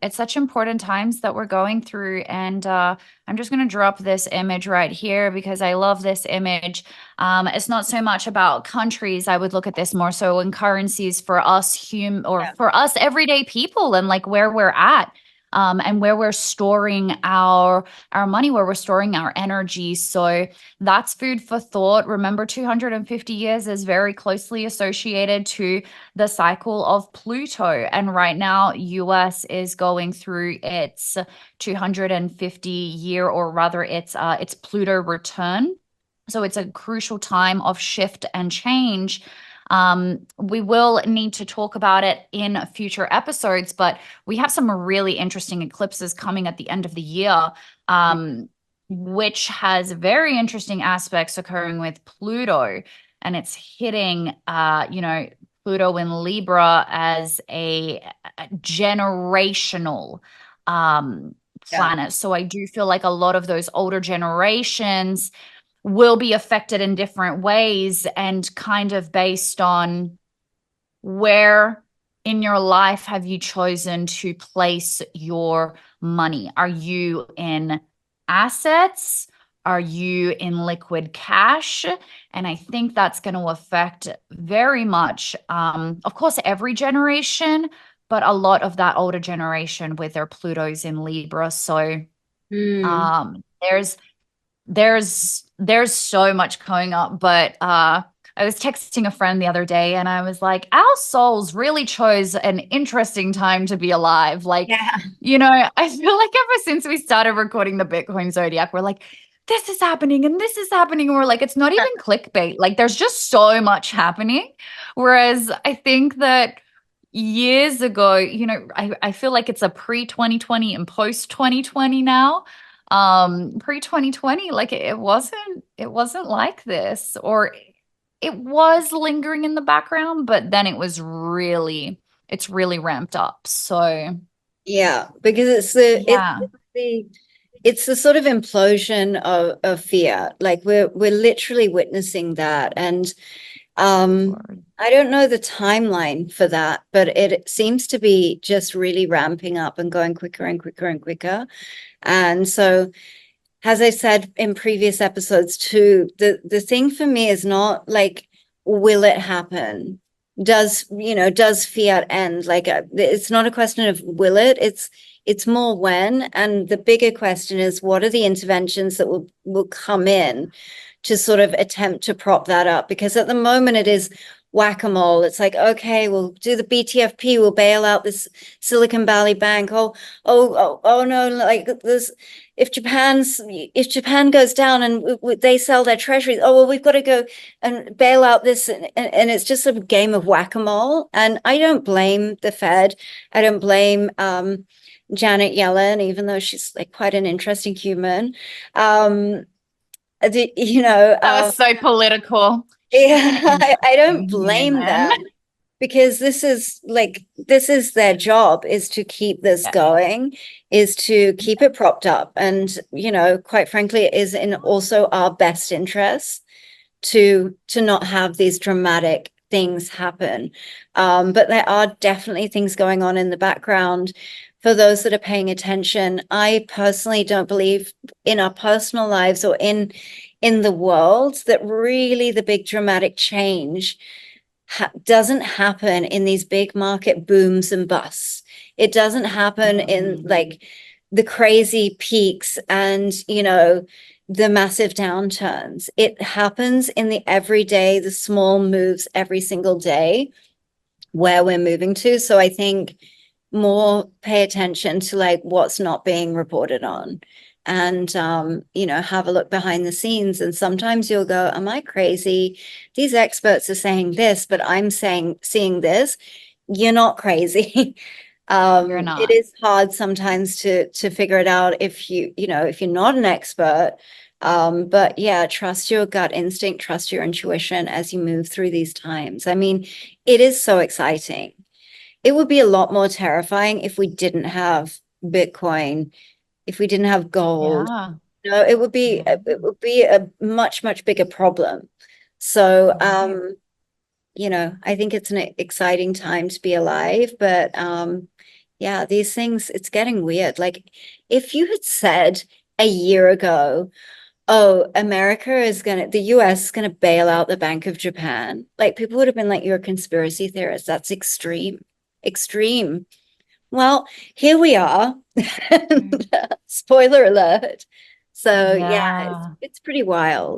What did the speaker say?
It's such important times that we're going through. And I'm just going to drop this image right here because I love this image. It's not so much about countries. I would look at this more so in currencies for us or Yeah. for us everyday people and like where we're at. And where we're storing our money, where we're storing our energy. So that's food for thought. Remember, 250 years is very closely associated to the cycle of Pluto. And right now, US is going through its 250 year, or rather its Pluto return. So it's a crucial time of shift and change. We will need to talk about it in future episodes, but we have some really interesting eclipses coming at the end of the year, which has very interesting aspects occurring with Pluto, and it's hitting, Pluto in Libra as a generational Yeah. planet. So I do feel like a lot of those older generations will be affected in different ways and kind of based on where in your life have you chosen to place your money? Are you in assets? Are you in liquid cash? And I think that's going to affect very much, of course, every generation, but a lot of that older generation with their Plutos in Libra. So Mm. um, there's there's so much going up, but I was texting a friend the other day and I was like, our souls really chose an interesting time to be alive. Like, Yeah. I feel like ever since we started recording the Bitcoin Zodiac, we're like, this is happening and this is happening. And we're like, it's not even clickbait. Like, there's just so much happening. Whereas I think that years ago, I feel like it's a pre 2020 and post 2020 now. Pre 2020, like it wasn't like this, or it was lingering in the background, but then it's really ramped up. So Yeah, because yeah. the it's the sort of implosion of fear. Like we're literally witnessing that. And Lord. I don't know the timeline for that, but it seems to be just really ramping up and going quicker and quicker and quicker. And so, as I said in previous episodes too, the thing for me is not like, will it happen? Does fiat end? Like, it's not a question of will it, it's more when. And the bigger question is, what are the interventions that will come in to sort of attempt to prop that up? Because at the moment it is whack-a-mole. It's like, okay, we'll do the BTFP, we'll bail out this Silicon Valley bank. Oh no, like this, if Japan goes down and they sell their treasuries, oh well, we've got to go and bail out this, and it's just a game of whack-a-mole. And I don't blame the Fed. I don't blame Janet Yellen, even though she's like quite an interesting human. Um, the, you know, That was so political. She's such an yeah, I don't interesting blame human. them, because this is their job, is to keep this Yeah. going, is to keep it propped up. And quite frankly, it is in also our best interest to not have these dramatic things happen. But there are definitely things going on in the background for those that are paying attention. I personally don't believe in our personal lives or in the world that really the big dramatic change doesn't happen in these big market booms and busts. It doesn't happen in like the crazy peaks and the massive downturns. It happens in the everyday, the small moves every single day where we're moving to. So I think more pay attention to like what's not being reported on, and have a look behind the scenes. And sometimes you'll go, am I crazy? These experts are saying this, but I'm saying seeing this. You're not crazy. You're It not. is hard sometimes to figure it out if if you're not an expert. But yeah, trust your gut instinct, trust your intuition as you move through these times. I mean, it is so exciting. It would be a lot more terrifying if we didn't have Bitcoin, if we didn't have gold. Yeah. No, it would be a much, much bigger problem. So, Right. I think it's an exciting time to be alive, but Yeah, these things, it's getting weird. Like, if you had said a year ago, oh, the US is gonna bail out the Bank of Japan, like people would have been like, you're a conspiracy theorist. That's extreme, extreme. Well, here we are. Mm. And, spoiler alert. So yeah, Yeah. it's pretty wild.